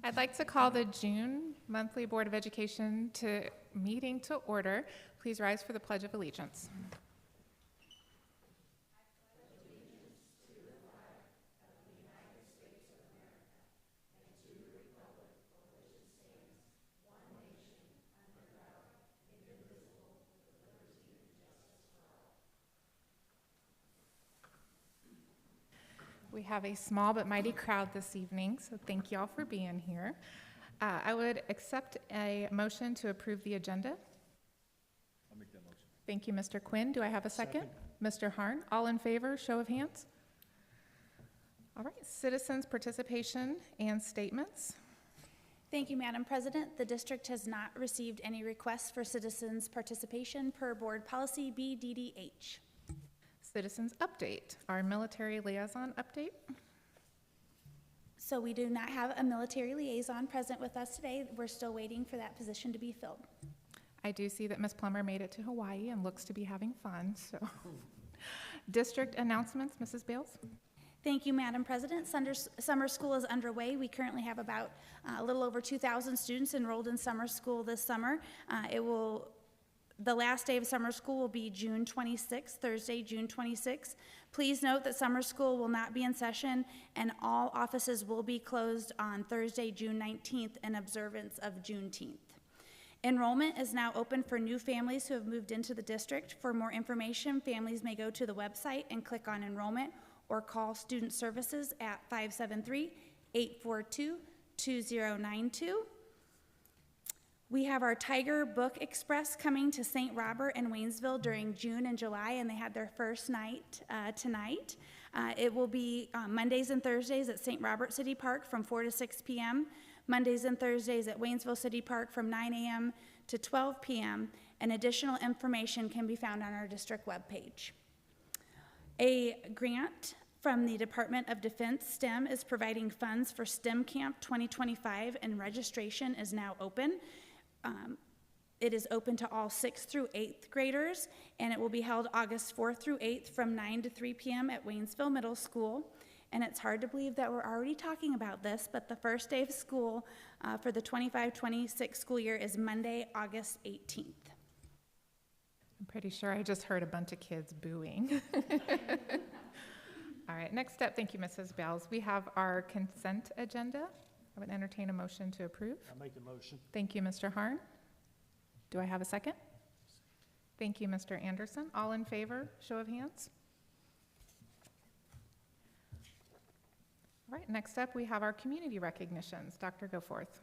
I'd like to call the June monthly Board of Education meeting to order. Please rise for the Pledge of Allegiance. We have a small but mighty crowd this evening, so thank you all for being here. I would accept a motion to approve the agenda. I'll make that motion. Thank you, Mr. Quinn. Do I have a second? Mr. Harn, all in favor, show of hands. All right, citizens' participation and statements. Thank you, Madam President. The district has not received any requests for citizens' participation per Board Policy BDDH. Citizens update, our military liaison update. So we do not have a military liaison present with us today. We're still waiting for that position to be filled. I do see that Ms. Plummer made it to Hawaii and looks to be having fun, so. District announcements, Mrs. Bales. Thank you, Madam President. Summer school is underway. We currently have about a little over 2,000 students enrolled in summer school this summer. The last day of summer school will be June 26th, Thursday, June 26th. Please note that summer school will not be in session and all offices will be closed on Thursday, June 19th in observance of Juneteenth. Enrollment is now open for new families who have moved into the district. For more information, families may go to the website and click on enrollment or call Student Services at 573-842-2092. We have our Tiger Book Express coming to St. Robert and Waynesville during June and July, and they had their first night tonight. It will be Mondays and Thursdays at St. Robert City Park from 4 to 6 p.m., Mondays and Thursdays at Waynesville City Park from 9 a.m. to 12 p.m., and additional information can be found on our district webpage. A grant from the Department of Defense STEM is providing funds for STEM Camp 2025, and registration is now open. It is open to all 6th through 8th graders, and it will be held August 4th through 8th from 9 to 3 p.m. at Waynesville Middle School. And it's hard to believe that we're already talking about this, but the first day of school for the 25-26 school year is Monday, August 18th. I'm pretty sure I just heard a bunch of kids booing. All right, next up, thank you, Mrs. Bales. We have our consent agenda. I would entertain a motion to approve. I'll make the motion. Thank you, Mr. Harn. Do I have a second? Thank you, Mr. Anderson. All in favor, show of hands. All right, next up, we have our community recognitions. Dr. Goforth.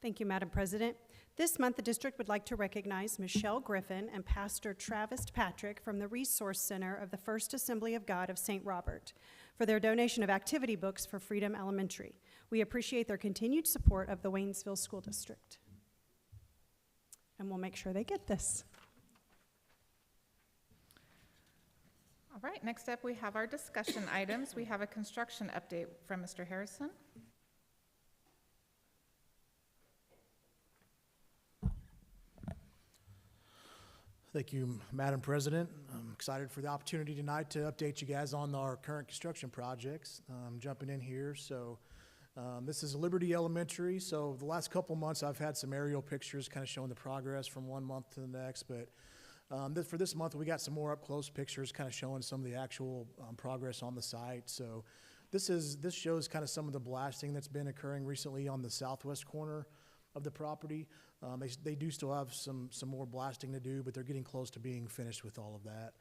Thank you, Madam President. This month, the district would like to recognize Michelle Griffin and Pastor Travis Patrick from the Resource Center of the First Assembly of God of St. Robert for their donation of activity books for Freedom Elementary. We appreciate their continued support of the Waynesville School District. And we'll make sure they get this. All right, next up, we have our discussion items. We have a construction update from Mr. Harrison. Thank you, Madam President. I'm excited for the opportunity tonight to update you guys on our current construction projects. Jumping in here, so this is Liberty Elementary. So the last couple months I've had some aerial pictures kind of showing the progress from one month to the next, but for this month we got some more up-close pictures kind of showing some of the actual progress on the site. So this shows kind of some of the blasting that's been occurring recently on the southwest corner of the property. They do still have some more blasting to do, but they're getting close to being finished with all of that.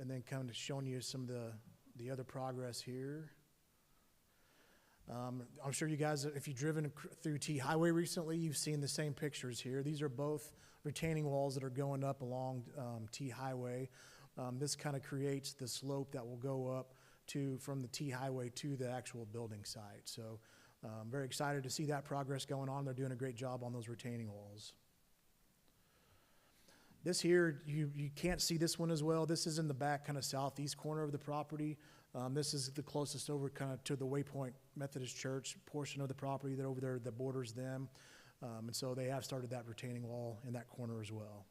And then kind of showing you some of the other progress here. I'm sure you guys, if you've driven through T Highway recently, you've seen the same pictures here. These are both retaining walls that are going up along T Highway. This kind of creates the slope that will go up from the T Highway to the actual building site. So very excited to see that progress going on. They're doing a great job on those retaining walls. This here, you can't see this one as well. This is in the back kind of southeast corner of the property. This is the closest over kind of to the Waypoint Methodist Church portion of the property that over there that borders them. And so they have started that retaining wall in that corner as well.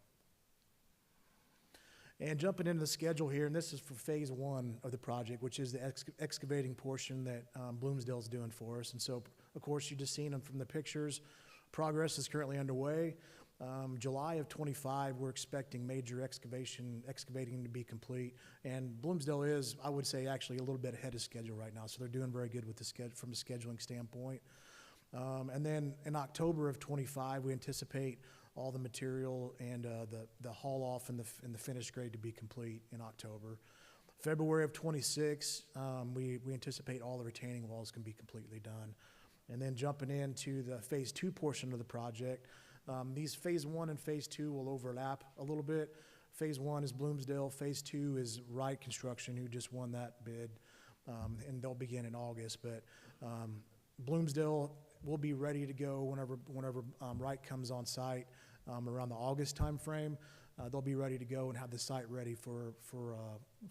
And jumping into the schedule here, and this is for phase one of the project, which is the excavating portion that Bloomsdale's doing for us. And so, of course, you just seen them from the pictures. Progress is currently underway. July of '25, we're expecting major excavating to be complete. And Bloomsdale is, I would say, actually a little bit ahead of schedule right now. So they're doing very good with the from a scheduling standpoint. And then in October of '25, we anticipate all the material and the haul off and the finished grade to be complete in October. February of '26, we anticipate all the retaining walls can be completely done. And then jumping into the phase two portion of the project, these phase one and phase two will overlap a little bit. Phase one is Bloomsdale, phase two is Wright Construction, who just won that bid, and they'll begin in August. But Bloomsdale will be ready to go whenever Wright comes on site around the August timeframe. They'll be ready to go and have the site ready for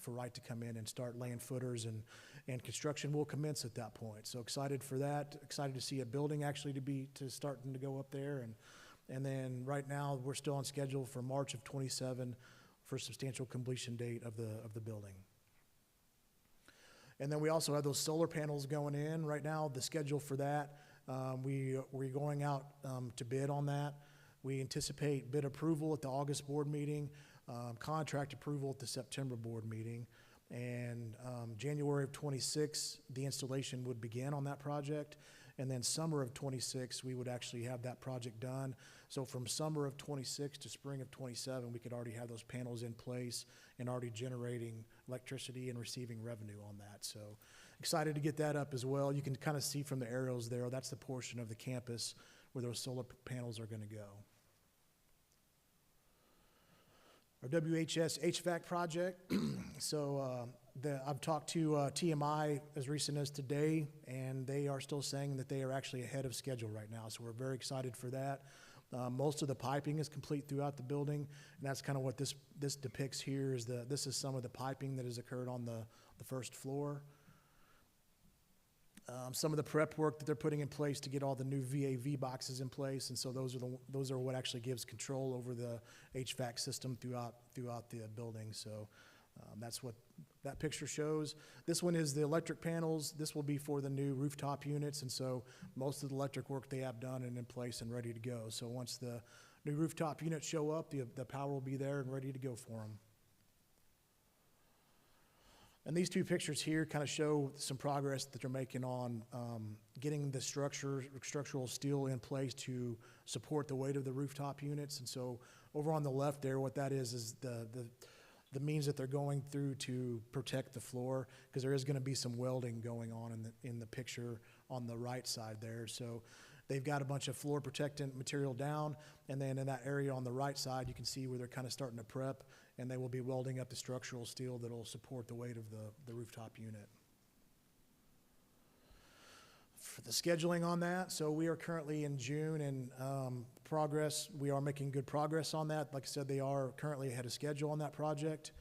Wright to come in and start laying footers, and construction will commence at that point. So excited for that. Excited to see a building actually to starting to go up there, and then right now we're still on schedule for March of '27 for substantial completion date of the building. And then we also have those solar panels going in right now. The schedule for that, we're going out to bid on that. We anticipate bid approval at the August board meeting, contract approval at the September board meeting, and January of '26, the installation would begin on that project, and then summer of '26, we would actually have that project done. So from summer of '26 to spring of '27, we could already have those panels in place and already generating electricity and receiving revenue on that. So excited to get that up as well. You can kind of see from the arrows there, that's the portion of the campus where those solar panels are going to go. Our WHS HVAC project. So I've talked to TMI as recent as today, and they are still saying that they are actually ahead of schedule right now. So we're very excited for that. Most of the piping is complete throughout the building, and that's kind of what this depicts here. This is some of the piping that has occurred on the first floor. Some of the prep work that they're putting in place to get all the new VAV boxes in place, and so those are what actually gives control over the HVAC system throughout the building. So that's what that picture shows. This one is the electric panels. This will be for the new rooftop units, and so most of the electric work they have done and in place and ready to go. So once the new rooftop units show up, the power will be there and ready to go for them. And these two pictures here kind of show some progress that they're making on getting the structural steel in place to support the weight of the rooftop units. And so over on the left there, what that is the means that they're going through to protect the floor, because there is going to be some welding going on in the picture on the right side there. So they've got a bunch of floor protectant material down, and then in that area on the right side, you can see where they're kind of starting to prep, and they will be welding up the structural steel that will support the weight of the rooftop unit. For the scheduling on that, so we are currently in June, and progress, we are making good progress on that. Like I said, they are currently ahead of schedule on that project.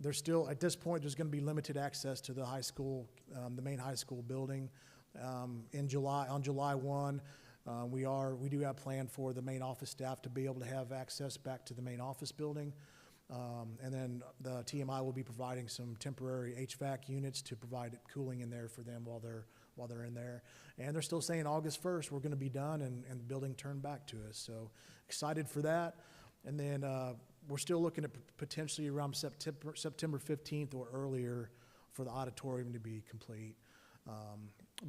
There's still, at this point, there's going to be limited access to the high school, the main high school building. On July 1, we do have planned for the main office staff to be able to have access back to the main office building. And then the TMI will be providing some temporary HVAC units to provide cooling in there for them while they're in there. And they're still saying August 1st we're going to be done and the building turned back to us. So excited for that. And then we're still looking at potentially around September 15th or earlier for the auditorium to be complete.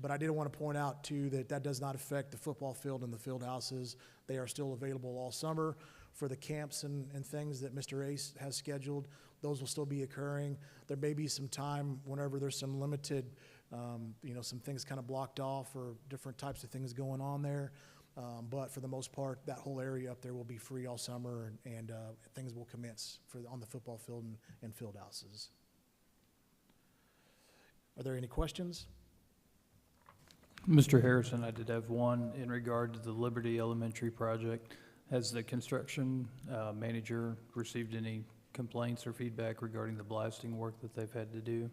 But I did want to point out, too, that does not affect the football field and the field houses. They are still available all summer for the camps and things that Mr. Ace has scheduled. Those will still be occurring. There may be some time whenever there's some limited, some things kind of blocked off or different types of things going on there. But for the most part, that whole area up there will be free all summer, and things will commence on the football field and field houses. Are there any questions? Mr. Harrison, I did have one in regard to the Liberty Elementary project. Has the construction manager received any complaints or feedback regarding the blasting work that they've had to do?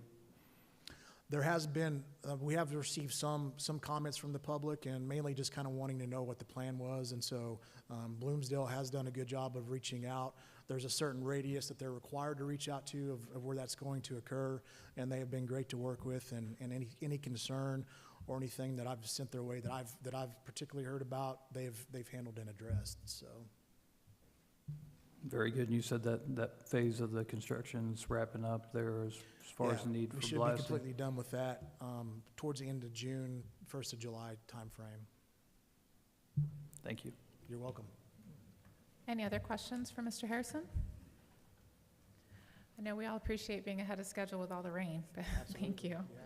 There has been, we have received some comments from the public, and mainly just kind of wanting to know what the plan was. And so Bloomsdale has done a good job of reaching out. there's a certain radius that they're required to reach out to of where that's going to occur, and they have been great to work with, and any concern or anything that I've sent their way that I've particularly heard about, they've handled and addressed, so. Very good. And you said that phase of the construction's wrapping up there as far as the need for We should be blasting. completely done with that towards the end of June, 1st of July timeframe. Thank you. You're welcome. Any other questions for Mr. Harrison? I know we all appreciate being ahead of schedule with all the rain, but thank you. Yeah.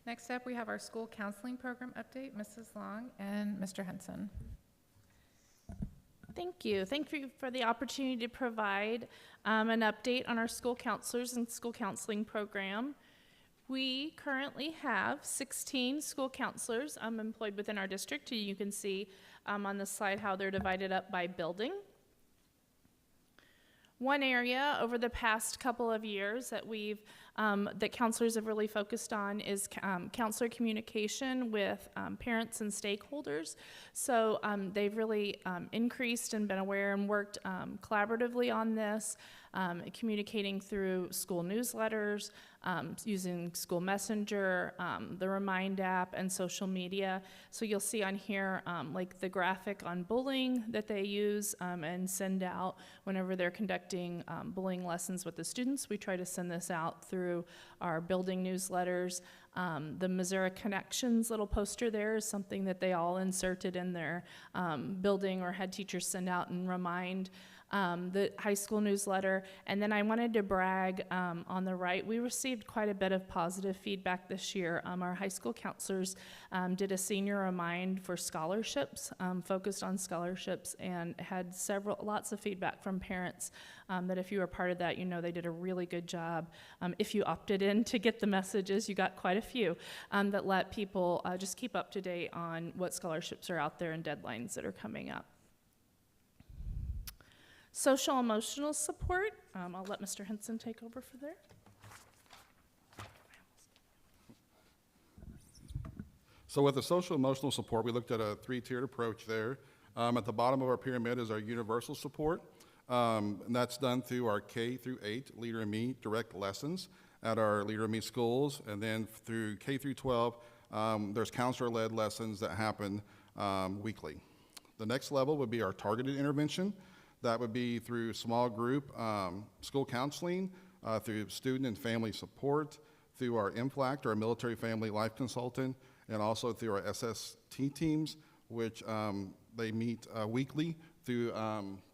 Next up, we have our school counseling program update, Mrs. Long and Mr. Henson. Thank you. Thank you for the opportunity to provide an update on our school counselors and school counseling program. We currently have 16 school counselors employed within our district. You can see on the slide how they're divided up by building. One area over the past couple of years that that counselors have really focused on is counselor communication with parents and stakeholders. So they've really increased and been aware and worked collaboratively on this, communicating through school newsletters, using school messenger, the Remind app, and social media. So you'll see on here like the graphic on bullying that they use and send out whenever they're conducting bullying lessons with the students. We try to send this out through our building newsletters. The Missouri Connections little poster there is something that they all inserted in their building or had teachers send out and remind. The high school newsletter. And then I wanted to brag on the right. We received quite a bit of positive feedback this year. Our high school counselors did a senior remind for scholarships, focused on scholarships, and had lots of feedback from parents that if you were part of that, you know they did a really good job. If you opted in to get the messages, you got quite a few that let people just keep up to date on what scholarships are out there and deadlines that are coming up. Social emotional support, I'll let Mr. Henson take over for there. So with the social emotional support, we looked at a 3-tiered approach there. At the bottom of our pyramid is our universal support, and that's done through our K through 8 Leader in Me direct lessons at our Leader in Me schools, and then through K through 12, there's counselor-led lessons that happen weekly. The next level would be our targeted intervention. That would be through small group school counseling, through student and family support, through our MFLACT, our Military Family Life Consultant, and also through our SST teams, which they meet weekly through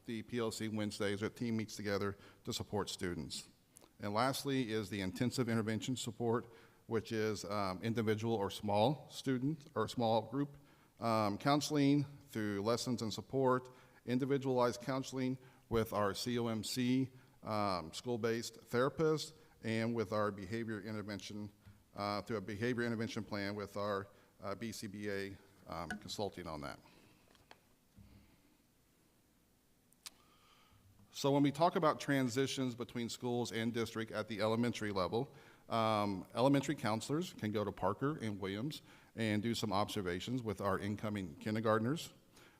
the PLC Wednesdays. Our team meets together to support students. And lastly is the intensive intervention support, which is individual or small student or small group counseling through lessons and support, individualized counseling with our COMC school-based therapist, and with our behavior intervention, through a behavior intervention plan with our BCBA consulting on that. So when we talk about transitions between schools and district at the elementary level, elementary counselors can go to Parker and Williams and do some observations with our incoming kindergartners.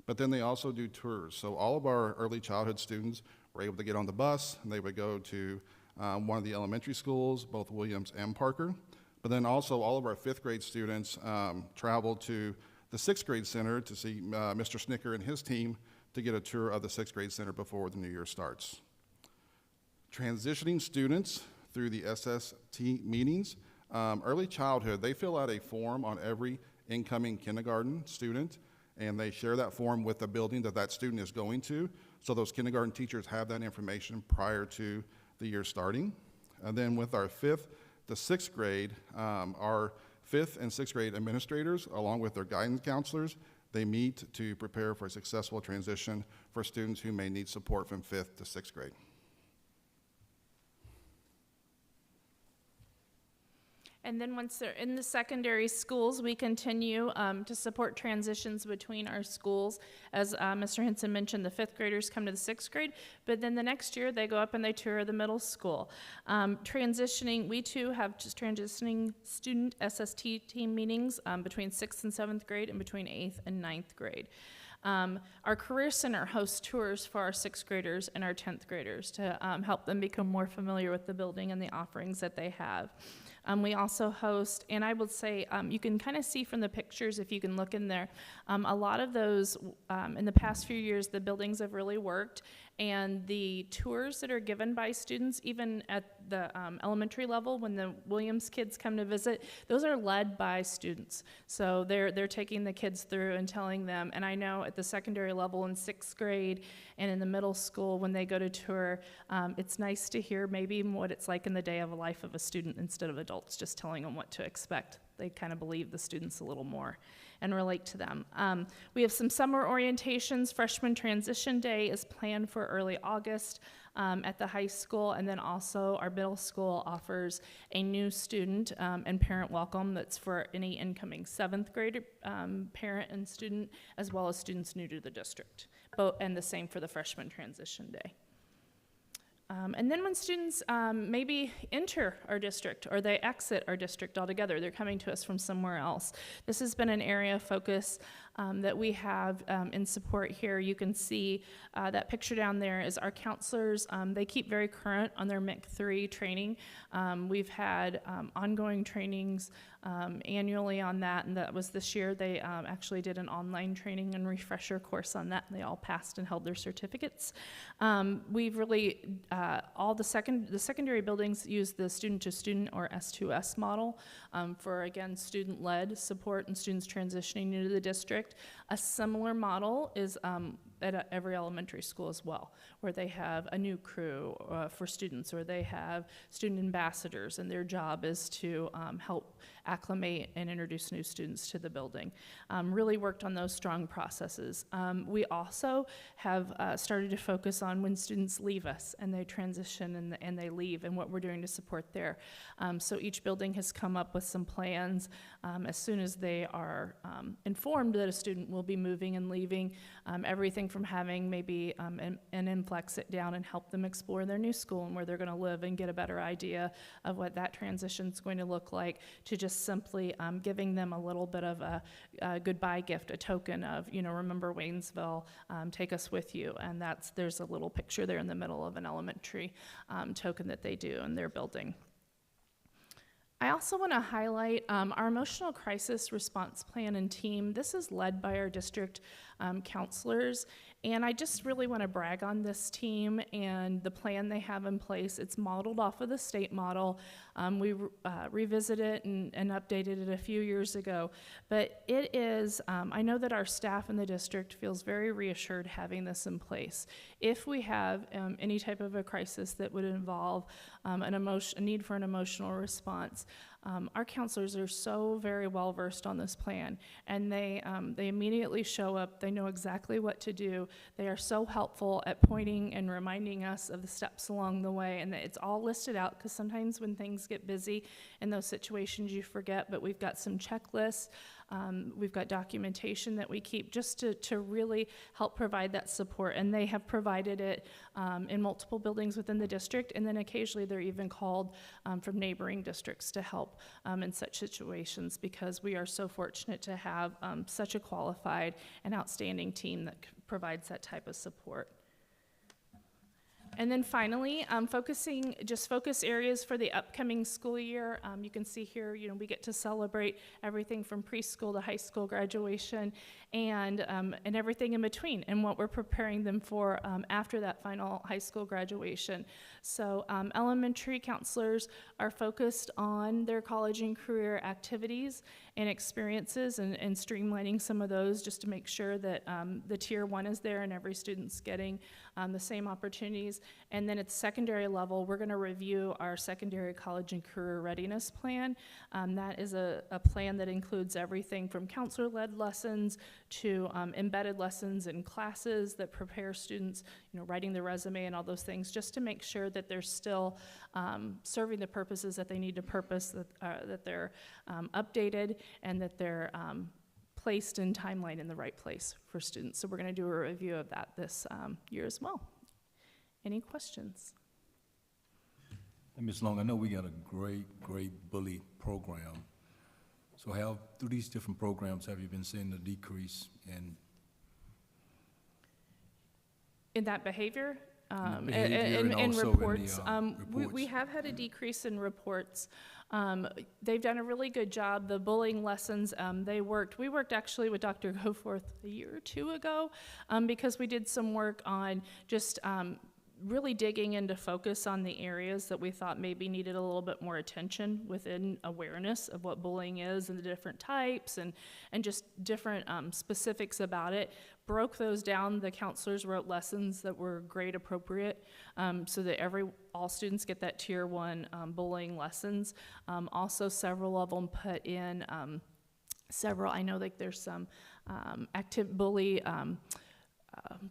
But then they also do tours. So all of our early childhood students were able to get on the bus, and they would go to one of the elementary schools, both Williams and Parker. But then also all of our 5th grade students traveled to the 6th grade center to see Mr. Snicker and his team to get a tour of the 6th grade center before the new year starts. Transitioning students through the SST meetings, early childhood, they fill out a form on every incoming kindergarten student, and they share that form with the building that student is going to. So those kindergarten teachers have that information prior to the year starting. And then with our 5th to 6th grade, our 5th and 6th grade administrators, along with their guidance counselors, they meet to prepare for a successful transition for students who may need support from 5th to 6th grade. And then once they're in the secondary schools, we continue to support transitions between our schools. As Mr. Henson mentioned, the 5th graders come to the 6th grade, but then the next year they go up and they tour the middle school. Transitioning, we too have just transitioning student SST team meetings between 6th and 7th grade and between 8th and 9th grade. Our Career Center hosts tours for our 6th graders and our 10th graders to help them become more familiar with the building and the offerings that they have. We also host, and I would say, you can kind of see from the pictures, if you can look in there, a lot of those, in the past few years, the buildings have really worked, and the tours that are given by students, even at the elementary level, when the Williams kids come to visit, those are led by students. So they're taking the kids through and telling them, and I know at the secondary level in 6th grade and in the middle school, when they go to tour, it's nice to hear maybe what it's like in the day of a life of a student instead of adults just telling them what to expect. They kind of believe the students a little more and relate to them. We have some summer orientations. Freshman Transition Day is planned for early August at the high school, and then also our middle school offers a new student and parent welcome that's for any incoming 7th grade parent and student, as well as students new to the district. And the same for the Freshman Transition Day. And then when students maybe enter our district or they exit our district altogether, they're coming to us from somewhere else. This has been an area of focus that we have in support here. You can see that picture down there is our counselors. They keep very current on their MIC3 training. We've had ongoing trainings annually on that, and that was this year. They actually did an online training and refresher course on that, and they all passed and held their certificates. We've really, all the secondary buildings use the student-to-student or S2S model for, again, student-led support and students transitioning into the district. A similar model is at every elementary school as well, where they have a new crew for students, or they have student ambassadors, and their job is to help acclimate and introduce new students to the building. Really worked on those strong processes. We also have started to focus on when students leave us and they transition and they leave, and what we're doing to support there. So each building has come up with some plans as soon as they are informed that a student will be moving and leaving, everything from having maybe an influx sit down and help them explore their new school and where they're going to live and get a better idea of what that transition is going to look like, to just simply giving them a little bit of a goodbye gift, a token of, remember Waynesville, take us with you. And there's a little picture there in the middle of an elementary token that they do in their building. I also want to highlight our emotional crisis response plan and team. This is led by our district counselors, and I just really want to brag on this team and the plan they have in place. It's modeled off of the state model. We revisited it and updated it a few years ago, but it is, I know that our staff in the district feels very reassured having this in place. If we have any type of a crisis that would involve a need for an emotional response, our counselors are so very well versed on this plan, and they immediately show up. They know exactly what to do. They are so helpful at pointing and reminding us of the steps along the way, and it's all listed out, because sometimes when things get busy in those situations you forget, but we've got some checklists. We've got documentation that we keep just to really help provide that support, and they have provided it in multiple buildings within the district, and then occasionally they're even called from neighboring districts to help in such situations, because we are so fortunate to have such a qualified and outstanding team that provides that type of support. And then finally, focus areas for the upcoming school year. You can see here, we get to celebrate everything from preschool to high school graduation and everything in between, and what we're preparing them for after that final high school graduation. So elementary counselors are focused on their college and career activities and experiences, and streamlining some of those just to make sure that the tier 1 is there and every student's getting the same opportunities. And then at the secondary level, we're going to review our secondary college and career readiness plan. That is a plan that includes everything from counselor-led lessons to embedded lessons in classes that prepare students, writing their resume and all those things, just to make sure that they're still serving the purposes that they need to purpose, that they're updated, and that they're placed in timeline in the right place for students. So we're going to do a review of that this year as well. Any questions? And Ms. Long, I know we got a great bully program. So through these different programs, have you been seeing a decrease in In that behavior? Behavior and in also in the, reports. We reports. have had a decrease in reports. They've done a really good job. The bullying lessons, we worked actually with Dr. Goforth a year or two ago, because we did some work on just really digging into focus on the areas that we thought maybe needed a little bit more attention within awareness of what bullying is and the different types and just different specifics about it. Broke those down. The counselors wrote lessons that were grade appropriate, so that all students get that tier 1 bullying lessons. Also, several of them put in I know like there's some active bully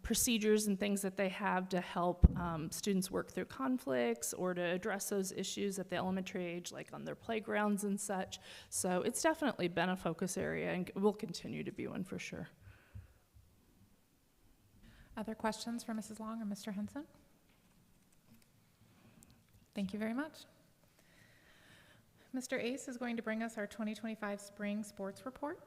procedures and things that they have to help students work through conflicts or to address those issues at the elementary age, like on their playgrounds and such. So it's definitely been a focus area and will continue to be one for sure. Other questions for Mrs. Long or Mr. Henson? Thank you very much. Mr. Ace is going to bring us our 2025 spring sports report.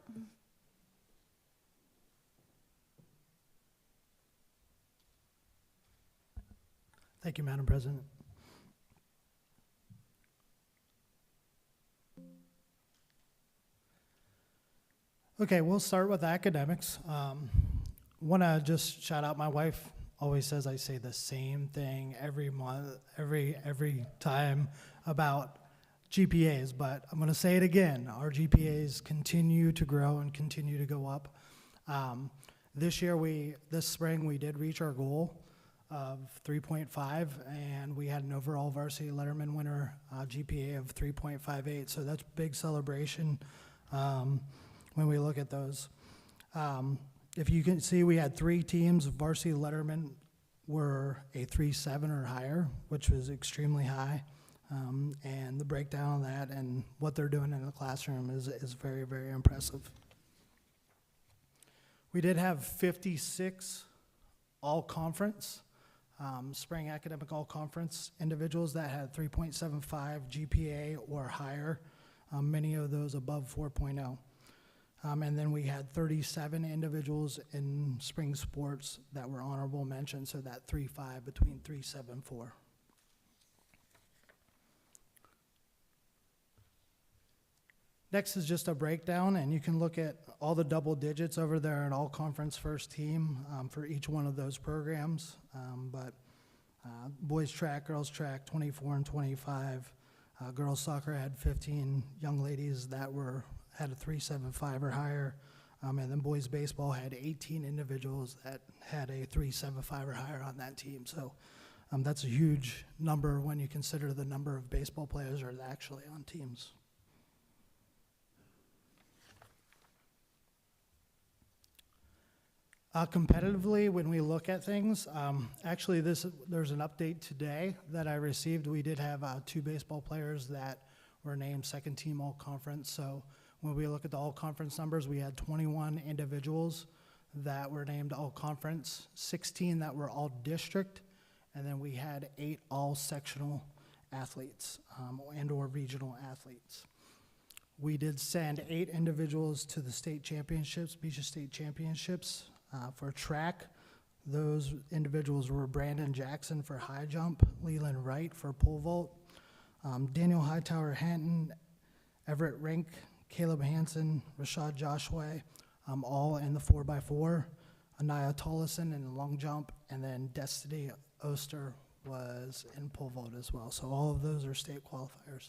Thank you, Madam President. Okay, we'll start with academics. Want to just shout out my wife. Always says I say the same thing every month, every time about GPAs, but I'm going to say it again. Our GPAs continue to grow and continue to go up. This spring, we did reach our goal of 3.5, and we had an overall varsity Letterman winner GPA of 3.58, so that's big celebration when we look at those. If you can see, we had 3 teams. Varsity Letterman were a 3.7 or higher, which was extremely high, and the breakdown of that and what they're doing in the classroom is very, very impressive. We did have 56 all-conference, spring academic all-conference individuals that had 3.75 GPA or higher, many of those above 4.0. And then we had 37 individuals in spring sports that were honorable mention, so that 3.5 between 3.7 and 4. Next is just a breakdown, and you can look at all the double digits over there at all conference first team for each one of those programs. Boys track, girls track, 24 and 25. Girls soccer had 15 young ladies that had a 3.75 or higher, and then boys baseball had 18 individuals that had a 3.75 or higher on that team. So that's a huge number when you consider the number of baseball players that are actually on teams. Competitively, when we look at things, actually there's an update today that I received. We did have 2 baseball players that were named second team all conference. So when we look at the all conference numbers, we had 21 individuals that were named all conference, 16 that were all district, and then we had 8 all sectional athletes and or regional athletes. We did send 8 individuals to the state championships, Beecher State Championships. For track, those individuals were Brandon Jackson for high jump, Leland Wright for pole vault, Daniel Hightower Hanton, Everett Rink, Caleb Hansen, Rashad Joshua, all in the 4x4, Anaya Tollison in the long jump, and then Destiny Oster was in pole vault as well. So all of those are state qualifiers.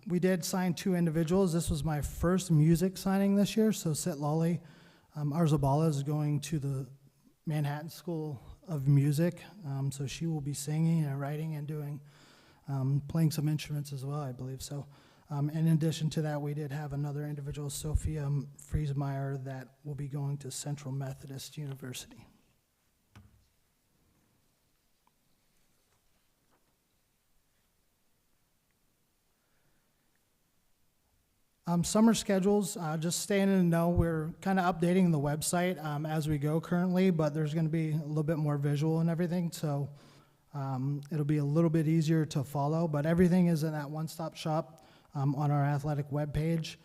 We did sign 2 individuals. This was my first music signing this year, so Sit Lolly Arzabala is going to the Manhattan School of Music, so she will be singing and writing and doing, playing some instruments as well, I believe. So in addition to that, we did have another individual, Sophia Friesmeyer, that will be going to Central Methodist University. Summer schedules, just staying in the know. We're kind of updating the website as we go currently, but there's going to be a little bit more visual and everything, so it'll be a little bit easier to follow, but everything is in that one-stop shop on our athletic webpage.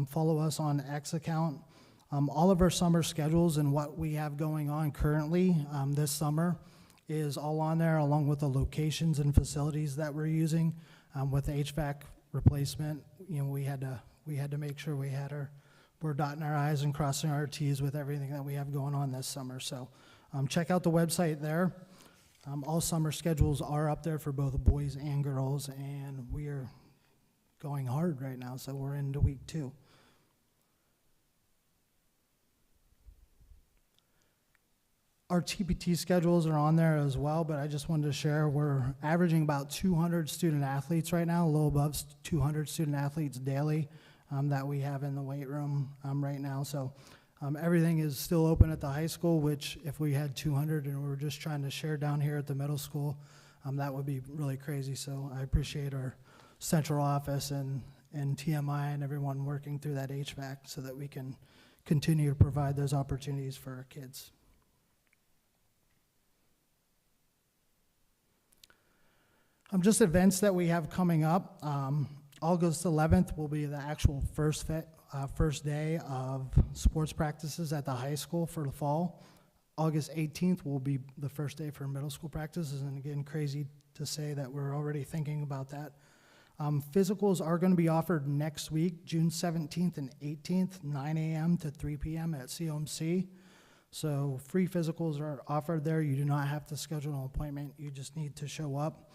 Follow us on X account. All of our summer schedules and what we have going on currently this summer is all on there, along with the locations and facilities that we're using. With the HVAC replacement, we had to make sure we're dotting our I's and crossing our T's with everything that we have going on this summer. So check out the website there. All summer schedules are up there for both boys and girls, and we are going hard right now, so we're into week 2. Our TPT schedules are on there as well, but I just wanted to share we're averaging about 200 student athletes right now, a little above 200 student athletes daily that we have in the weight room right now. So everything is still open at the high school, which if we had 200 and we were just trying to share down here at the middle school, that would be really crazy. So I appreciate our central office and TMI and everyone working through that HVAC so that we can continue to provide those opportunities for our kids. Just events that we have coming up. August 11th will be the actual first day of sports practices at the high school for the fall. August 18th will be the first day for middle school practices, and again, crazy to say that we're already thinking about that. Physicals are going to be offered next week, June 17th and 18th, 9 a.m. to 3 p.m. at COMC. So free physicals are offered there. You do not have to schedule an appointment. You just need to show up.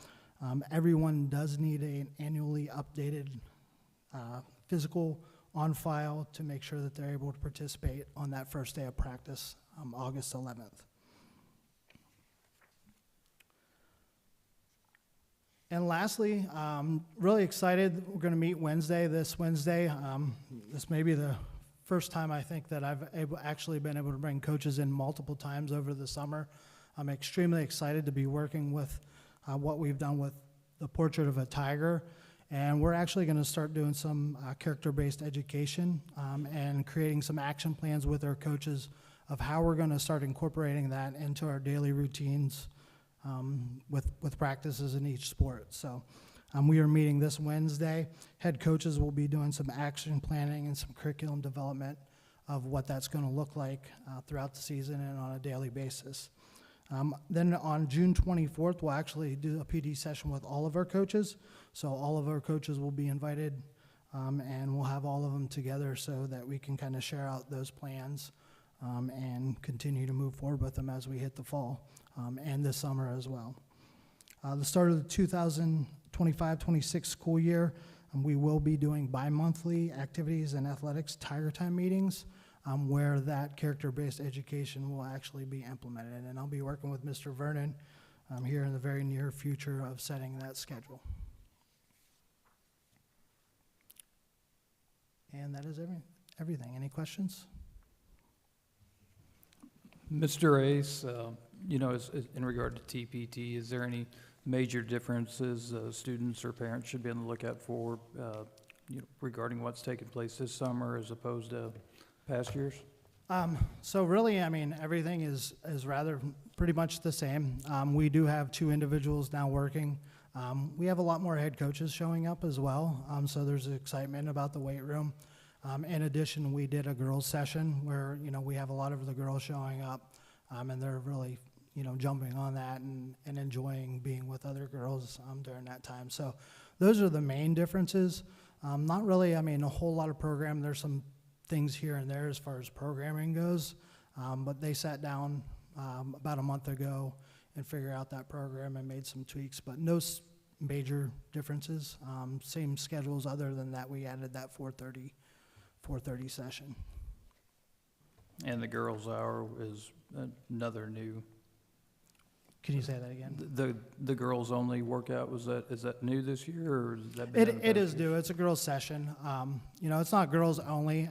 Everyone does need an annually updated physical on file to make sure that they're able to participate on that first day of practice, August 11th. And lastly, really excited, we're going to meet this Wednesday. This may be the first time I think that I've actually been able to bring coaches in multiple times over the summer. I'm extremely excited to be working with what we've done with the portrait of a tiger, and we're actually going to start doing some character-based education and creating some action plans with our coaches of how we're going to start incorporating that into our daily routines with practices in each sport. So we are meeting this Wednesday. Head coaches will be doing some action planning and some curriculum development of what that's going to look like throughout the season and on a daily basis. Then on June 24th, we'll actually do a PD session with all of our coaches. So all of our coaches will be invited, and we'll have all of them together so that we can kind of share out those plans and continue to move forward with them as we hit the fall and this summer as well. The start of the 2025-26 school year, we will be doing bi-monthly activities and athletics Tiger Time meetings, where that character-based education will actually be implemented. And I'll be working with Mr. Vernon here in the very near future of setting that schedule. And that is everything. Any questions? Mr. Ace, in regard to TPT, is there any major differences students or parents should be on the lookout for regarding what's taken place this summer as opposed to past years? So really, everything is rather pretty much the same. We do have 2 individuals now working. We have a lot more head coaches showing up as well, so there's excitement about the weight room. In addition, we did a girls session where, we have a lot of the girls showing up, and they're really, jumping on that and enjoying being with other girls during that time. So those are the main differences. Not really, a whole lot of program. There's some things here and there as far as programming goes, but they sat down about a month ago and figured out that program and made some tweaks, but no major differences. Same schedules other than that we added that 4:30 session. And the girls' hour is another new. Can you say that again? The girls only workout, is that new this year, or has that been? It is new. It's a girls session. It's not girls only.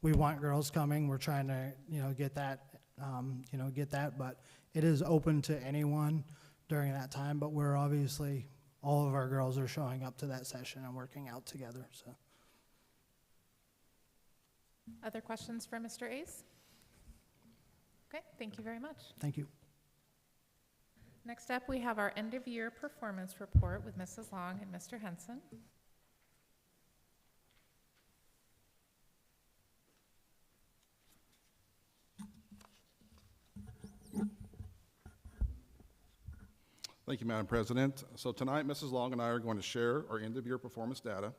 We want girls coming. We're trying to get that, but it is open to anyone during that time. But we're obviously all of our girls are showing up to that session and working out together. So. Other questions for Mr. Ace? Okay, thank you very much. Thank you. Next up, we have our end-of-year performance report with Mrs. Long and Mr. Henson. Thank you, Madam President. So tonight, Mrs. Long and I are going to share our end-of-year performance data.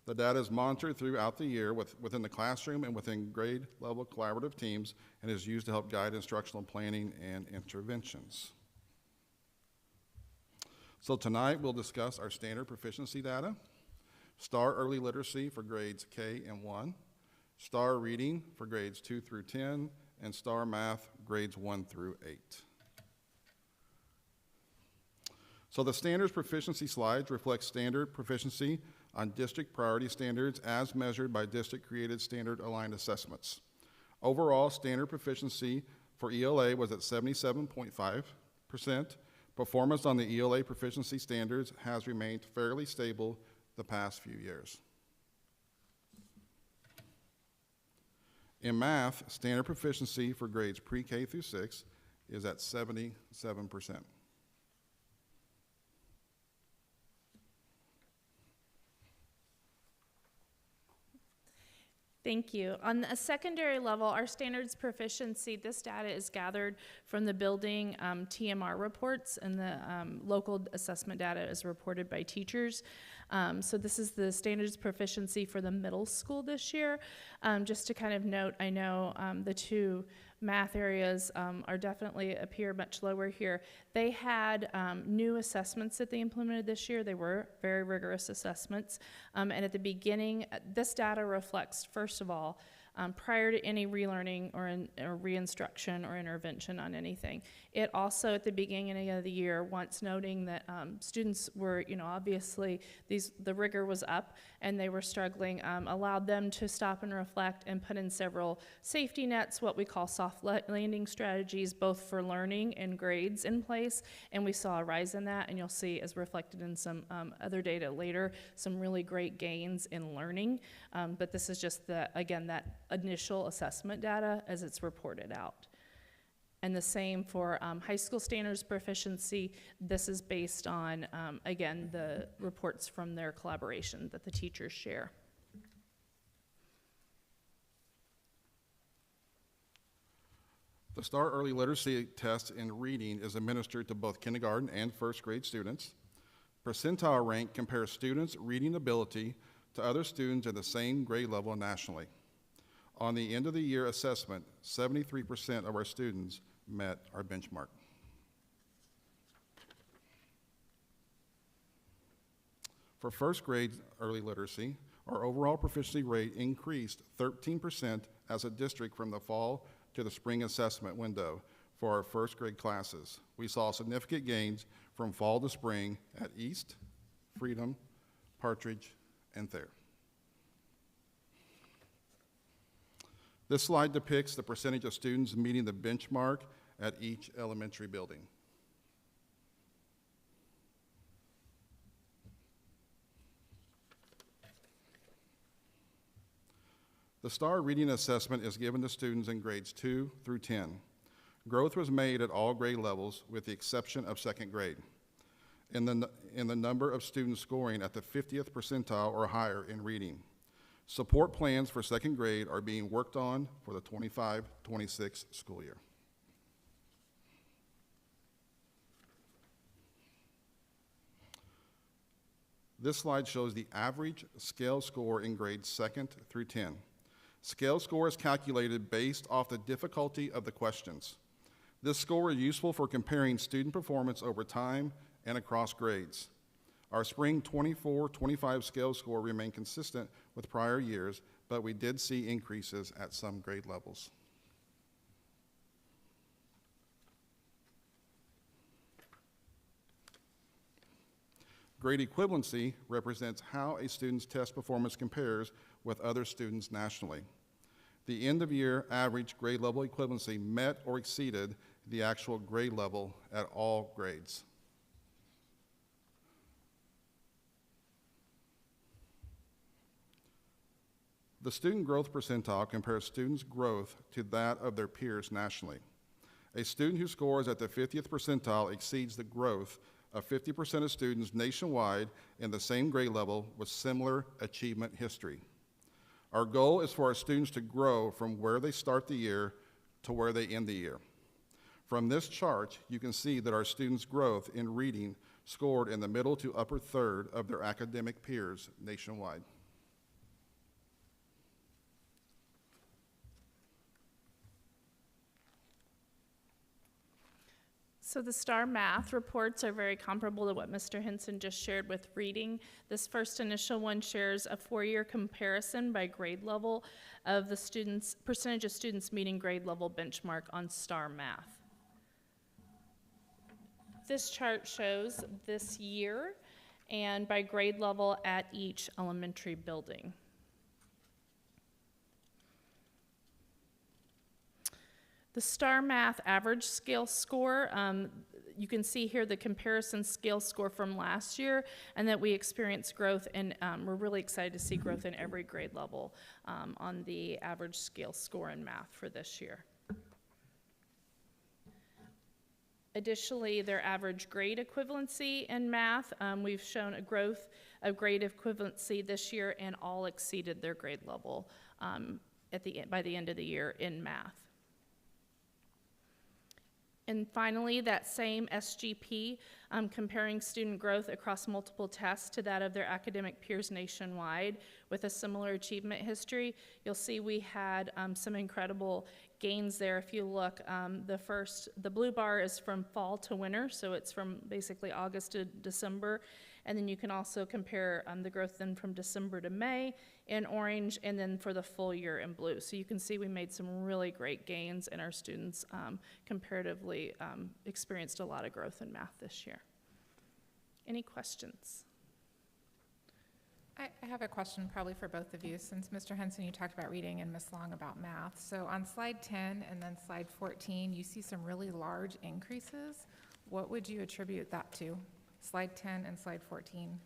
The data is monitored throughout the year within the classroom and within grade-level collaborative teams and is used to help guide instructional planning and interventions. So tonight, we'll discuss our standard proficiency data, STAR Early Literacy for grades K and 1, STAR Reading for grades 2 through 10, and STAR Math grades 1 through 8. So the standards proficiency slides reflect standard proficiency on district priority standards as measured by district-created standard-aligned assessments. Overall, standard proficiency for ELA was at 77.5%. Performance on the ELA proficiency standards has remained fairly stable the past few years. In math, standard proficiency for grades pre-K through 6 is at 77%. Thank you. On a secondary level, our standards proficiency, this data is gathered from the building TMR reports, and the local assessment data is reported by teachers. So this is the standards proficiency for the middle school this year. Just to kind of note, I know the two math areas are definitely appear much lower here. They had new assessments that they implemented this year. They were very rigorous assessments. And at the beginning, this data reflects, first of all, prior to any relearning or reinstruction or intervention on anything. It also, at the beginning of the year, once noting that students were, obviously the rigor was up and they were struggling, allowed them to stop and reflect and put in several safety nets, what we call soft landing strategies, both for learning and grades in place. And we saw a rise in that, and you'll see, as reflected in some other data later, some really great gains in learning. But this is just that initial assessment data as it's reported out. And the same for high school standards proficiency. This is based on, again, the reports from their collaboration that the teachers share. The STAR Early Literacy test in reading is administered to both kindergarten and first grade students. Percentile rank compares students' reading ability to other students at the same grade level nationally. On the end of the year assessment, 73% of our students met our benchmark. For first grade early literacy, our overall proficiency rate increased 13% as a district from the fall to the spring assessment window for our first grade classes. We saw significant gains from fall to spring at East, Freedom, Partridge, and Thayer. This slide depicts the percentage of students meeting the benchmark at each elementary building. The STAR reading assessment is given to students in grades 2 through 10. Growth was made at all grade levels with the exception of second grade in the number of students scoring at the 50th percentile or higher in reading. Support plans for second grade are being worked on for the 25-26 school year. This slide shows the average scale score in grades 2nd through 10. Scale score is calculated based off the difficulty of the questions. This score is useful for comparing student performance over time and across grades. Our spring 24-25 scale score remained consistent with prior years, but we did see increases at some grade levels. Grade equivalency represents how a student's test performance compares with other students nationally. The end-of-year average grade level equivalency met or exceeded the actual grade level at all grades. The student growth percentile compares students' growth to that of their peers nationally. A student who scores at the 50th percentile exceeds the growth of 50% of students nationwide in the same grade level with similar achievement history. Our goal is for our students to grow from where they start the year to where they end the year. From this chart, you can see that our students' growth in reading scored in the middle to upper third of their academic peers nationwide. So the STAR math reports are very comparable to what Mr. Henson just shared with reading. This first initial one shares a 4-year comparison by grade level of the students, percentage of students meeting grade level benchmark on STAR math. This chart shows this year and by grade level at each elementary building. The STAR Math average scale score, you can see here the comparison scale score from last year, and that we experienced growth, and we're really excited to see growth in every grade level on the average scale score in math for this year. Additionally, their average grade equivalency in math, we've shown a growth of grade equivalency this year, and all exceeded their grade level by the end of the year in math. And finally, that same SGP, comparing student growth across multiple tests to that of their academic peers nationwide with a similar achievement history, you'll see we had some incredible gains there. If you look, the blue bar is from fall to winter, so it's from basically August to December. And then you can also compare the growth then from December to May in orange, and then for the full year in blue. So you can see we made some really great gains, and our students comparatively experienced a lot of growth in math this year. Any questions? I have a question probably for both of you, since Mr. Henson, you talked about reading and Ms. Long about math. So on slide 10 and then slide 14, you see some really large increases. What would you attribute that to? Slide 10 and slide 14.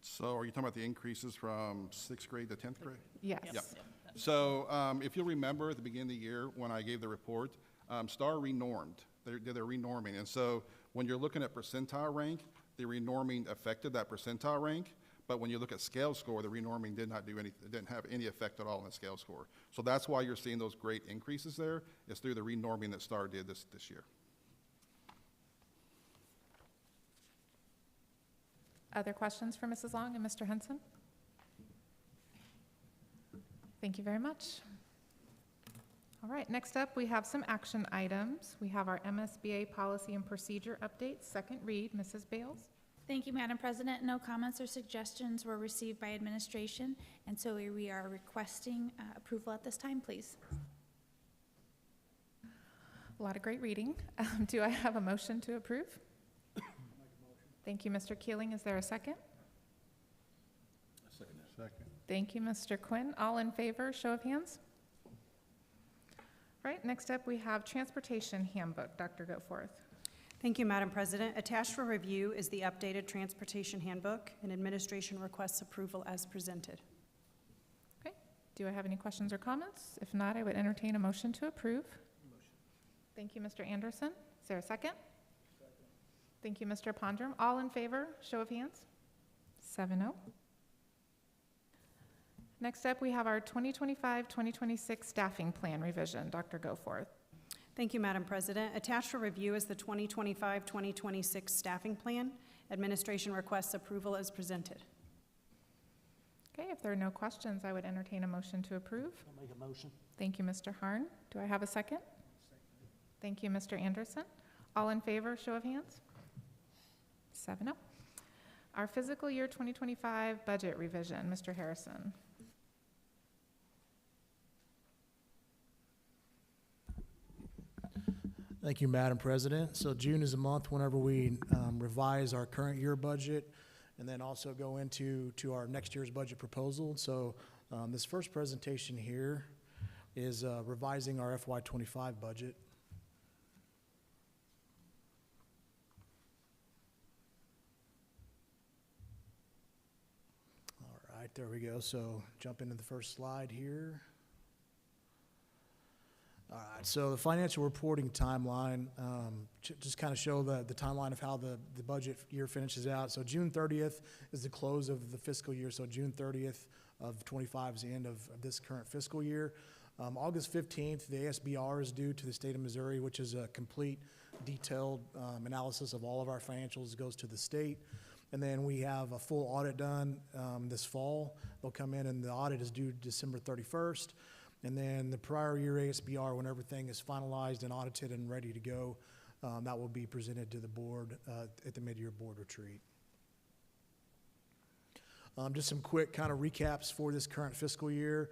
So are you talking about the increases from 6th grade to 10th grade? Yes. Yeah. So if you'll remember at the beginning of the year when I gave the report, STAR renormed. They did their renorming. And so when you're looking at percentile rank, the renorming affected that percentile rank. But when you look at scale score, the renorming did not do any, it didn't have any effect at all on the scale score. So that's why you're seeing those great increases there. It's through the renorming that STAR did this year. Other questions for Mrs. Long and Mr. Henson? Thank you very much. All right, next up, we have some action items. We have our MSBA policy and procedure updates, second read. Mrs. Bales? Thank you, Madam President. No comments or suggestions were received by administration, and so we are requesting approval at this time, please. A lot of great reading. Do I have a motion to approve? Thank you, Mr. Keeling. Is there a second? Second. Thank you, Mr. Quinn. All in favor, show of hands. Right, next up we have Transportation Handbook. Dr. Goforth. Thank you, Madam President. Attached for review is the updated Transportation Handbook, and administration requests approval as presented. Okay, do I have any questions or comments? If not, I would entertain a motion to approve. Thank you, Mr. Anderson. Is there a second? Thank you, Mr. Pondrum. All in favor, show of hands. 7-0. Next up, we have our 2025-2026 staffing plan revision. Dr. Goforth. Thank you, Madam President. Attached for review is the 2025-2026 staffing plan. Administration requests approval as presented. Okay, if there are no questions, I would entertain a motion to approve. I'll make a motion. Thank you, Mr. Harn. Do I have a second? Thank you, Mr. Anderson. All in favor, show of hands. 7-0. Our fiscal year 2025 budget revision. Mr. Harrison. Thank you, Madam President. So June is a month whenever we revise our current year budget and then also go into our next year's budget proposal. So this first presentation here is revising our FY25 budget. All right, there we go. So jump into the first slide here. All right, so the financial reporting timeline, just kind of show the timeline of how the budget year finishes out. So June 30th is the close of the fiscal year, so June 30th of 25 is the end of this current fiscal year. August 15th, the ASBR is due to the state of Missouri, which is a complete, detailed analysis of all of our financials. It goes to the state. And then we have a full audit done this fall. They'll come in, and the audit is due December 31st. And then the prior year ASBR, when everything is finalized and audited and ready to go, that will be presented to the board at the mid-year board retreat. Just some quick kind of recaps for this current fiscal year.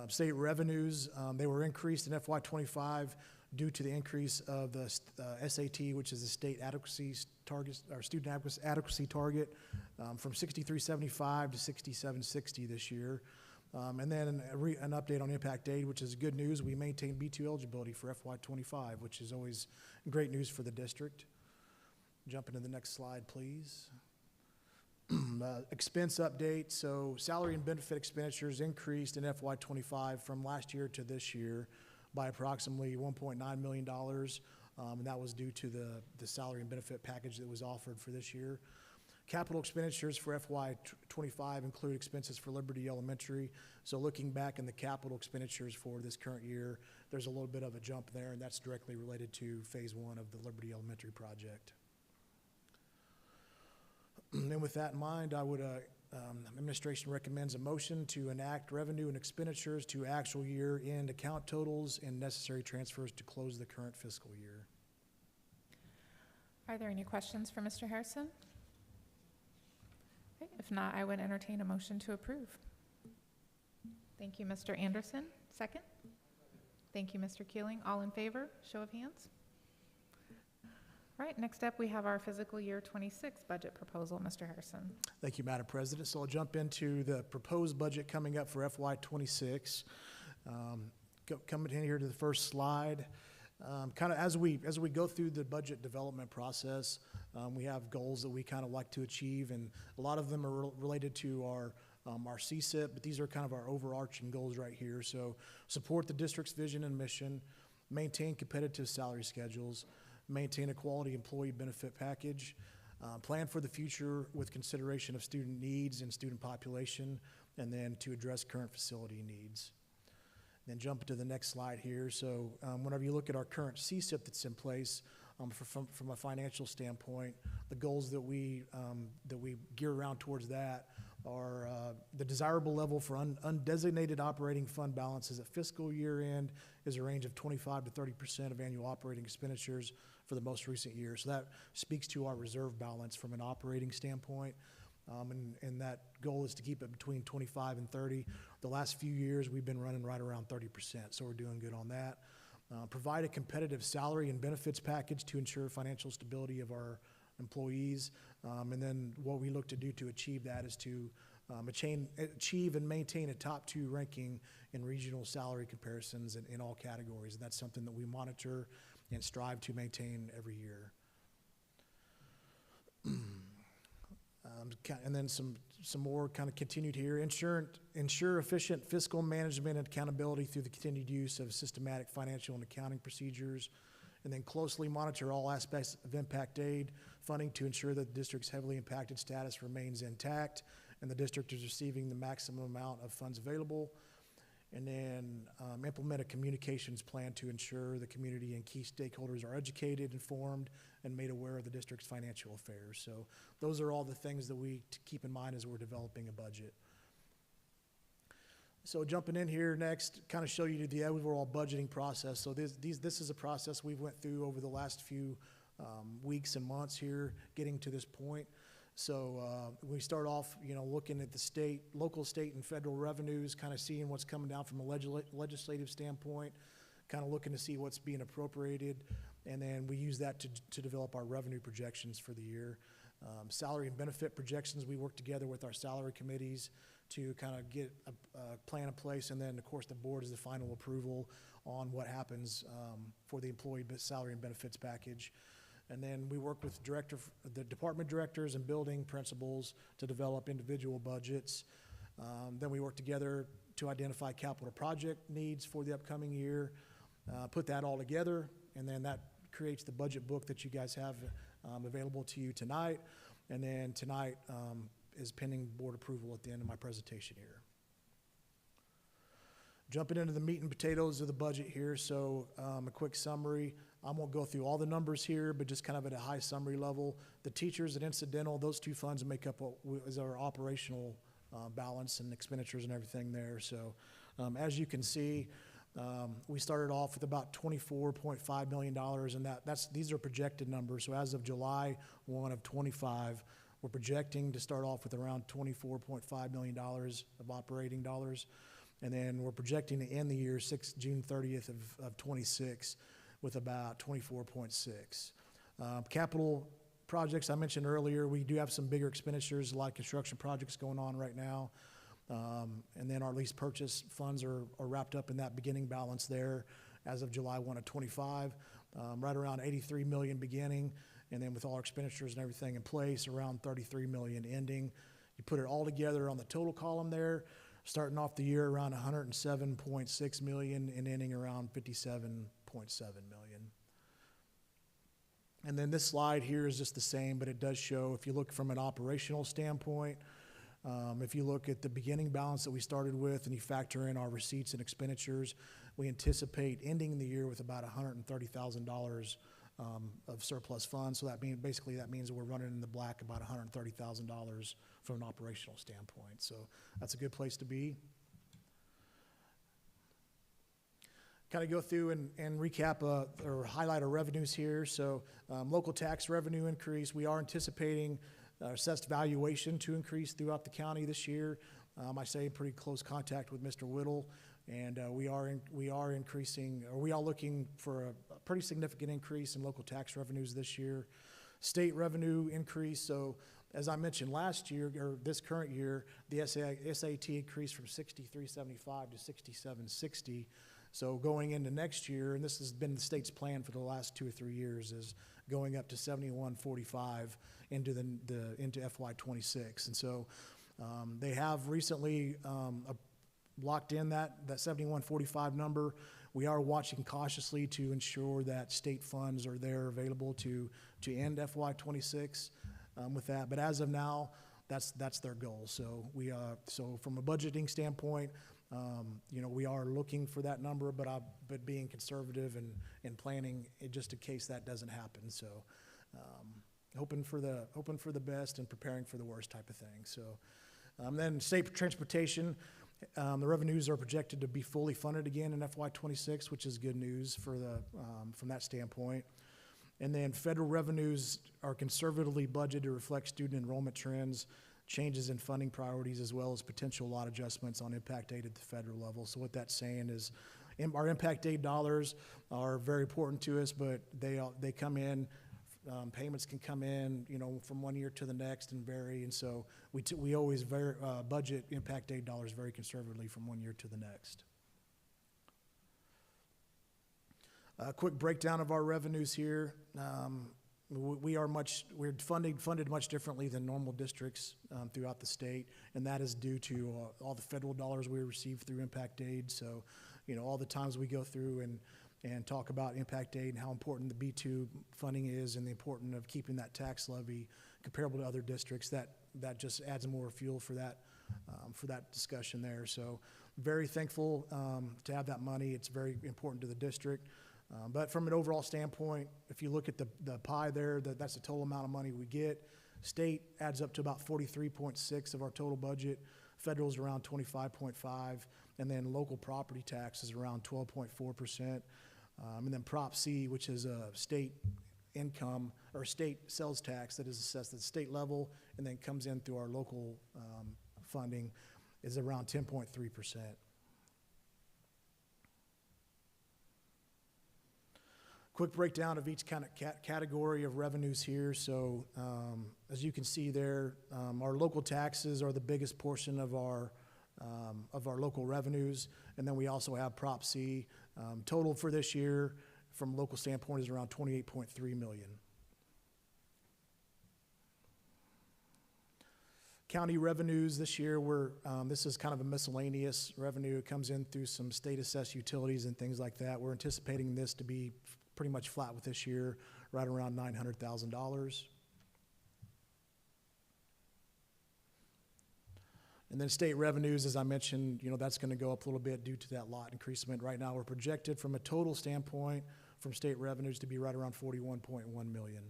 State revenues, they were increased in FY25 due to the increase of the SAT, which is the state adequacy target, or student adequacy target, from 6375 to 6760 this year. And then an update on impact aid, which is good news. We maintain B2 eligibility for FY25, which is always great news for the district. Jump into the next slide, please. Expense update. So salary and benefit expenditures increased in FY25 from last year to this year by approximately $1.9 million. And that was due to the salary and benefit package that was offered for this year. Capital expenditures for FY25 include expenses for Liberty Elementary. So looking back in the capital expenditures for this current year, there's a little bit of a jump there, and that's directly related to phase 1 of the Liberty Elementary project. And with that in mind, I would, administration recommends a motion to enact revenue and expenditures to actual year-end account totals and necessary transfers to close the current fiscal year. Are there any questions for Mr. Harrison? Okay, if not, I would entertain a motion to approve. Thank you, Mr. Anderson. Second? Thank you, Mr. Keeling. All in favor? Show of hands. All right, next up, we have our fiscal year 26 budget proposal. Mr. Harrison. Thank you, Madam President. So I'll jump into the proposed budget coming up for FY26. Coming in here to the first slide. Kind of as we go through the budget development process, we have goals that we kind of like to achieve, and a lot of them are related to our CSIP, but these are kind of our overarching goals right here. So support the district's vision and mission, maintain competitive salary schedules, maintain a quality employee benefit package, plan for the future with consideration of student needs and student population, and then to address current facility needs. Then jump to the next slide here. So whenever you look at our current CSIP that's in place, from a financial standpoint, the goals that we gear around towards that are the desirable level for undesignated operating fund balances at fiscal year end is a range of 25 to 30% of annual operating expenditures for the most recent year. So that speaks to our reserve balance from an operating standpoint. And that goal is to keep it between 25 and 30. The last few years, we've been running right around 30%, so we're doing good on that. Provide a competitive salary and benefits package to ensure financial stability of our employees. And then what we look to do to achieve that is to achieve and maintain a top 2 ranking in regional salary comparisons in all categories. And that's something that we monitor and strive to maintain every year. And then some more kind of continued here. Ensure efficient fiscal management and accountability through the continued use of systematic financial and accounting procedures. And then closely monitor all aspects of impact aid funding to ensure that the district's heavily impacted status remains intact and the district is receiving the maximum amount of funds available. And then implement a communications plan to ensure the community and key stakeholders are educated, informed, and made aware of the district's financial affairs. So those are all the things that we keep in mind as we're developing a budget. So jumping in here next, kind of show you the overall budgeting process. So this is a process we've went through over the last few weeks and months here, getting to this point. So we start off, looking at the local, state, and federal revenues, kind of seeing what's coming down from a legislative standpoint, kind of looking to see what's being appropriated, and then we use that to develop our revenue projections for the year. Salary and benefit projections, we work together with our salary committees to kind of get a plan in place, and then, of course, the board is the final approval on what happens for the employee salary and benefits package. And then we work with the department directors and building principals to develop individual budgets. Then we work together to identify capital project needs for the upcoming year, put that all together, and then that creates the budget book that you guys have available to you tonight. And then tonight is pending board approval at the end of my presentation here. Jumping into the meat and potatoes of the budget here, so a quick summary. I won't go through all the numbers here, but just kind of at a high summary level. The teachers and incidental, those two funds make up what is our operational balance and expenditures and everything there. So as you can see, we started off with about $24.5 million, and these are projected numbers. So as of July 1 of 25, we're projecting to start off with around $24.5 million of operating dollars. And then we're projecting to end the year June 30th of 26 with about 24.6. Capital projects I mentioned earlier, we do have some bigger expenditures, a lot of construction projects going on right now. And then our lease purchase funds are wrapped up in that beginning balance there as of July 1 of 25, right around 83 million beginning. And then with all our expenditures and everything in place, around 33 million ending. You put it all together on the total column there, starting off the year around 107.6 million and ending around 57.7 million. And then this slide here is just the same, but it does show, if you look from an operational standpoint, if you look at the beginning balance that we started with and you factor in our receipts and expenditures, we anticipate ending the year with about $130,000 of surplus funds. So that means that we're running in the black about $130,000 from an operational standpoint. So that's a good place to be. Kind of go through and recap or highlight our revenues here. So local tax revenue increase, we are anticipating assessed valuation to increase throughout the county this year. I stay in pretty close contact with Mr. Whittle, and we are increasing, or we are looking for a pretty significant increase in local tax revenues this year. State revenue increase, so as I mentioned last year, or this current year, the SAT increased from 63.75 to 67.60. So going into next year, and this has been the state's plan for the last 2 or 3 years, is going up to 71.45 into FY26. And so they have recently locked in that 71.45 number. We are watching cautiously to ensure that state funds are there available to end FY26 with that. But as of now, that's their goal. So so from a budgeting standpoint, we are looking for that number, but being conservative and planning it just in case that doesn't happen. So hoping for the best and preparing for the worst type of thing. So then state transportation, the revenues are projected to be fully funded again in FY26, which is good news for from that standpoint. And then federal revenues are conservatively budgeted to reflect student enrollment trends, changes in funding priorities, as well as potential lot adjustments on impact aid at the federal level. So what that's saying is our impact aid dollars are very important to us, but they come in, payments can come in, from one year to the next and vary. And so we always budget impact aid dollars very conservatively from one year to the next. A quick breakdown of our revenues here. We're funded much differently than normal districts throughout the state, and that is due to all the federal dollars we receive through impact aid. So, all the times we go through and talk about impact aid and how important the B2 funding is and the importance of keeping that tax levy comparable to other districts, that just adds more fuel for that discussion there. So very thankful to have that money. It's very important to the district. But from an overall standpoint, if you look at the pie there, that's the total amount of money we get. State adds up to about 43.6 of our total budget. Federal's around 25.5, and then local property tax is around 12.4%. And then Prop C, which is a state income or state sales tax that is assessed at the state level and then comes in through our local funding, is around 10.3%. Quick breakdown of each kind of category of revenues here. So as you can see there, our local taxes are the biggest portion of our local revenues, and then we also have Prop C. Total for this year, from a local standpoint, is around $28.3 million. County revenues this year, this is kind of a miscellaneous revenue. It comes in through some state assessed utilities and things like that. We're anticipating this to be pretty much flat with this year, right around $900,000. And then state revenues, as I mentioned, that's going to go up a little bit due to that lot increasement. Right now, we're projected from a total standpoint from state revenues to be right around 41.1 million.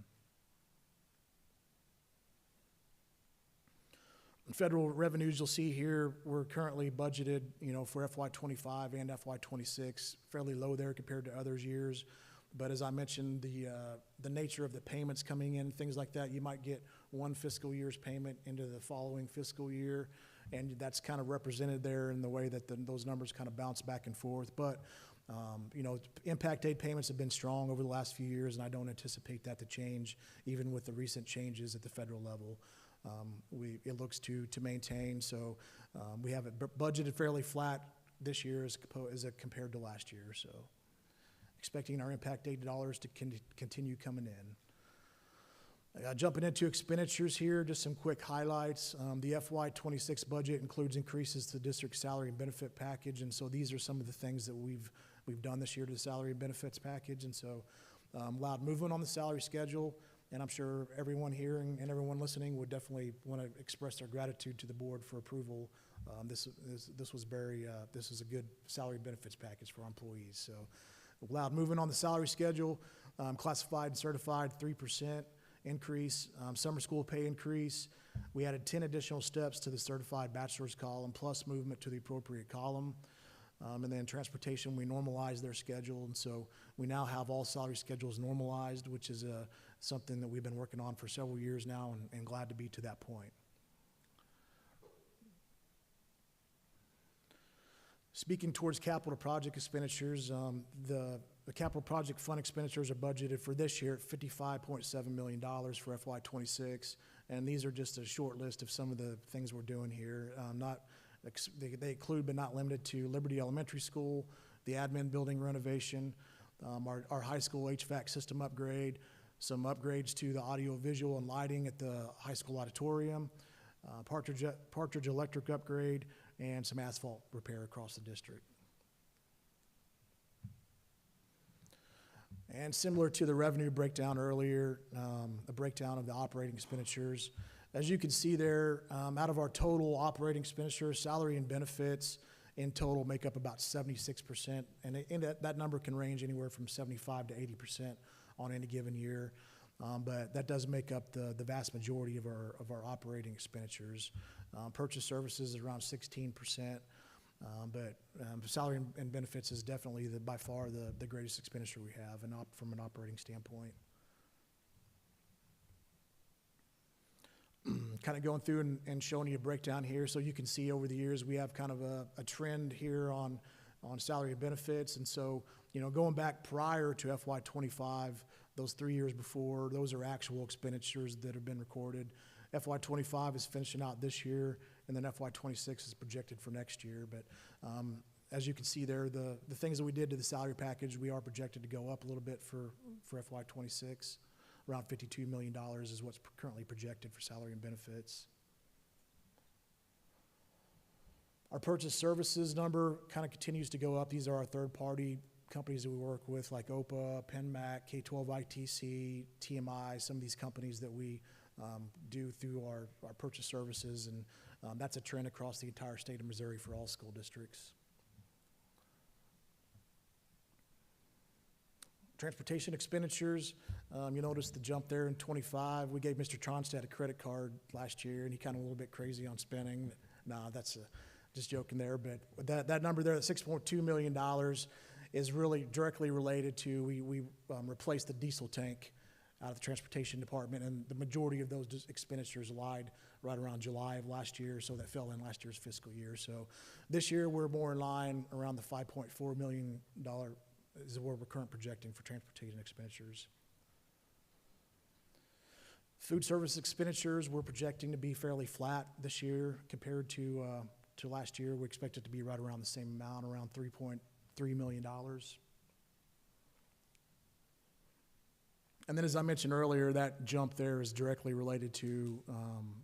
Federal revenues, you'll see here, we're currently budgeted, for FY25 and FY26, fairly low there compared to others years. But as I mentioned, the nature of the payments coming in, things like that, you might get one fiscal year's payment into the following fiscal year, and that's kind of represented there in the way that those numbers kind of bounce back and forth. But, impact aid payments have been strong over the last few years, and I don't anticipate that to change, even with the recent changes at the federal level. It looks to maintain, so we have it budgeted fairly flat this year as compared to last year, so expecting our impact aid dollars to continue coming in. Jumping into expenditures here, just some quick highlights. The FY26 budget includes increases to the district salary and benefit package, and so these are some of the things that we've done this year to the salary and benefits package, and so allowed movement on the salary schedule, and I'm sure everyone here and everyone listening would definitely want to express their gratitude to the board for approval. This was a good salary benefits package for our employees. So allowed movement on the salary schedule, classified and certified 3% increase, summer school pay increase. We added 10 additional steps to the certified bachelor's column plus movement to the appropriate column. And then transportation, we normalized their schedule, and so we now have all salary schedules normalized, which is something that we've been working on for several years now, and glad to be to that point. Speaking towards capital project expenditures, the capital project fund expenditures are budgeted for this year at $55.7 million for FY26, and these are just a short list of some of the things we're doing here. They include but not limited to Liberty Elementary School, the admin building renovation, our high school HVAC system upgrade, some upgrades to the audio, visual, and lighting at the high school auditorium, Partridge electric upgrade, and some asphalt repair across the district. And similar to the revenue breakdown earlier, a breakdown of the operating expenditures. As you can see there, out of our total operating expenditures, salary and benefits in total make up about 76%, and that number can range anywhere from 75 to 80% on any given year. But that does make up the vast majority of our operating expenditures. Purchase services is around 16%, but salary and benefits is definitely by far the greatest expenditure we have from an operating standpoint. Kind of going through and showing you a breakdown here, so you can see over the years we have kind of a trend here on salary and benefits, and so going back prior to FY25, those 3 years before, those are actual expenditures that have been recorded. FY25 is finishing out this year, and then FY26 is projected for next year. But as you can see there, the things that we did to the salary package, we are projected to go up a little bit for FY26. Around $52 million is what's currently projected for salary and benefits. Our purchase services number kind of continues to go up. These are our third-party companies that we work with, like OPA, PenMac, K-12 ITC, TMI, some of these companies that we do through our purchase services, and that's a trend across the entire state of Missouri for all school districts. Transportation expenditures, you notice the jump there in 25. We gave Mr. Tronstadt a credit card last year, and he kind of a little bit crazy on spending. Nah, that's just joking there, but that number there, $6.2 million, is really directly related to, we replaced the diesel tank out of the transportation department, and the majority of those expenditures lied right around July of last year, so that fell in last year's fiscal year. So this year we're more in line around the $5.4 million is where we're currently projecting for transportation expenditures. Food service expenditures, we're projecting to be fairly flat this year compared to last year. We expect it to be right around the same amount, around $3.3 million. And then, as I mentioned earlier, that jump there is directly related to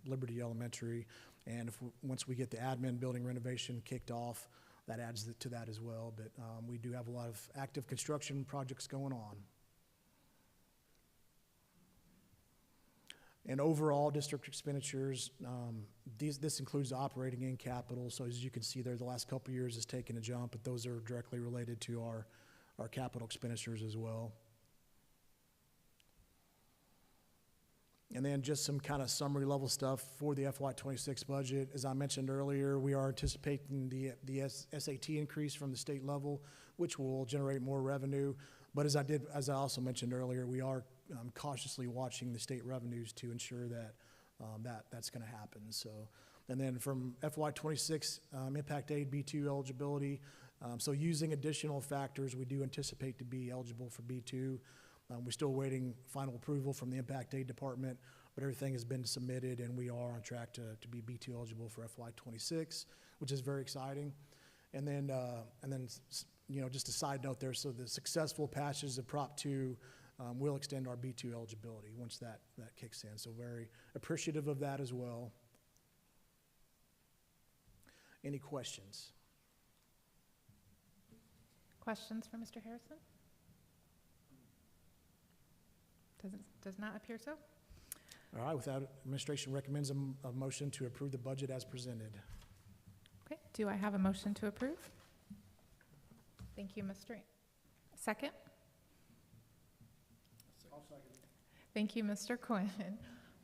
Liberty Elementary, and once we get the admin building renovation kicked off, that adds to that as well. But we do have a lot of active construction projects going on. And overall, district expenditures, this includes operating and capital. So as you can see there, the last couple of years has taken a jump, but those are directly related to our capital expenditures as well. And then just some kind of summary level stuff for the FY26 budget. As I mentioned earlier, we are anticipating the SAT increase from the state level, which will generate more revenue. But as I also mentioned earlier, we are cautiously watching the state revenues to ensure that that's going to happen. So, and then from FY26 impact aid B2 eligibility. So using additional factors, we do anticipate to be eligible for B2. We're still waiting final approval from the impact aid department, but everything has been submitted and we are on track to be B2 eligible for FY26, which is very exciting. And then just a side note there, so the successful passages of Prop 2 will extend our B2 eligibility once that kicks in. So very appreciative of that as well. Any questions? Questions for Mr. Harrison? Does not appear so. All right, without, administration recommends a motion to approve the budget as presented. Okay, do I have a motion to approve? Thank you, Mr. Second? I'll second. Thank you, Mr. Quinn.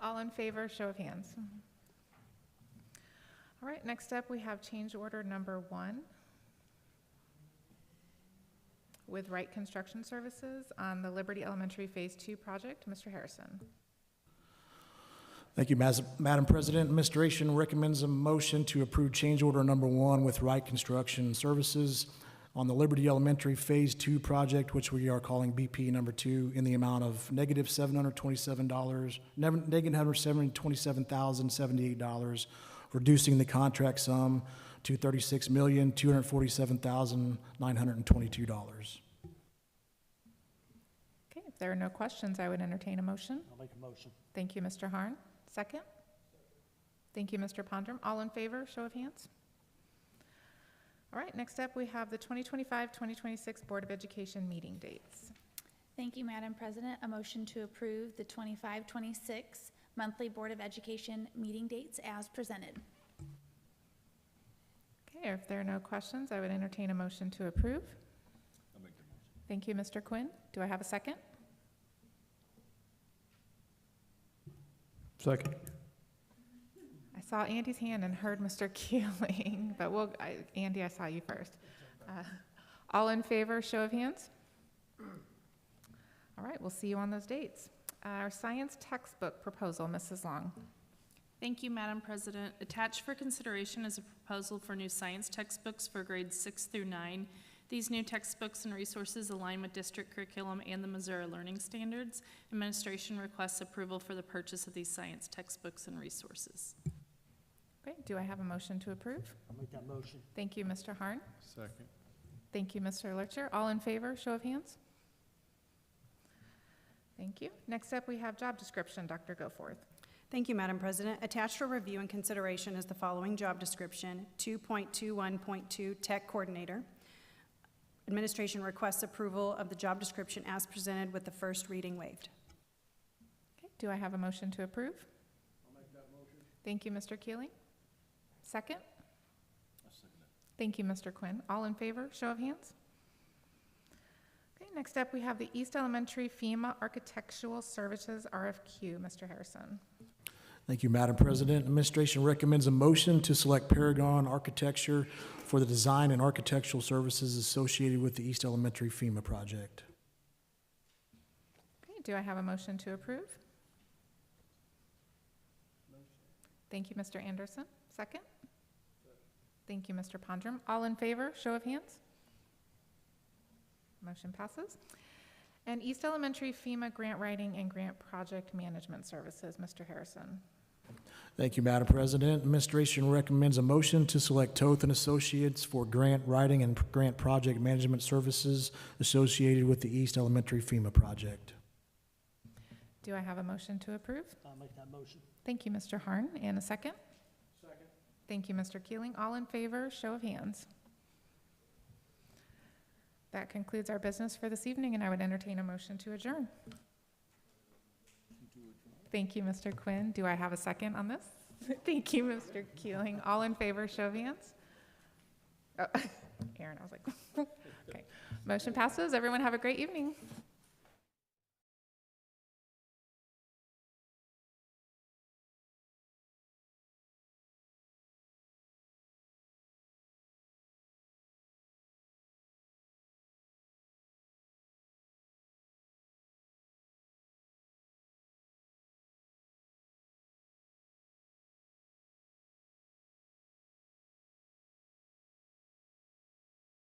All in favor, show of hands. All right, next up we have change order number 1 with Wright Construction Services on the Liberty Elementary Phase 2 project. Mr. Harrison. Thank you, Madam President. Administration recommends a motion to approve change order number 1 with Wright Construction Services on the Liberty Elementary Phase 2 project, which we are calling BP number 2, in the amount of negative $727,078, reducing the contract sum to $36,247,922. Okay, if there are no questions, I would entertain a motion. I'll make a motion. Thank you, Mr. Harn. Second? Thank you, Mr. Pondrum. All in favor, show of hands. All right, next up we have the 2025-2026 Board of Education meeting dates. Thank you, Madam President. A motion to approve the 25-26 monthly Board of Education meeting dates as presented. Okay, if there are no questions, I would entertain a motion to approve. I'll make the motion. Thank you, Mr. Quinn. Do I have a second? Second. I saw Andy's hand and heard Mr. Keeling, but Andy, I saw you first. All in favor, show of hands. All right, we'll see you on those dates. Our science textbook proposal, Mrs. Long. Thank you, Madam President. Attached for consideration is a proposal for new science textbooks for grades 6 through 9. These new textbooks and resources align with district curriculum and the Missouri Learning Standards. Administration requests approval for the purchase of these science textbooks and resources. Okay, do I have a motion to approve? I'll make that motion. Thank you, Mr. Harn. Second. Thank you, Mr. Lercher. All in favor, show of hands. Thank you. Next up, we have job description. Dr. Goforth. Thank you, Madam President. Attached for review and consideration is the following job description: 2.21.2 Tech Coordinator. Administration requests approval of the job description as presented with the first reading waived. Okay, do I have a motion to approve? I'll make that motion. Thank you, Mr. Keeling. Second? I'll second it. Thank you, Mr. Quinn. All in favor, show of hands. Okay, next up, we have the East Elementary FEMA Architectural Services RFQ. Mr. Harrison. Thank you, Madam President. Administration recommends a motion to select Paragon Architecture for the design and architectural services associated with the East Elementary FEMA project. Okay, do I have a motion to approve? Motion. Thank you, Mr. Anderson. Second? Thank you, Mr. Pondrum. All in favor, show of hands. Motion passes. And East Elementary FEMA Grant Writing and Grant Project Management Services. Mr. Harrison. Thank you, Madam President. Administration recommends a motion to select Toth and Associates for grant writing and grant project management services associated with the East Elementary FEMA project. Do I have a motion to approve? I'll make that motion. Thank you, Mr. Harn. And a second? Second. Thank you, Mr. Keeling. All in favor, show of hands. That concludes our business for this evening, and I would entertain a motion to adjourn. Thank you, Mr. Quinn. Do I have a second on this? Thank you, Mr. Keeling. All in favor, show of hands. Oh, Aaron, I was like, okay. Motion passes. Everyone have a great evening.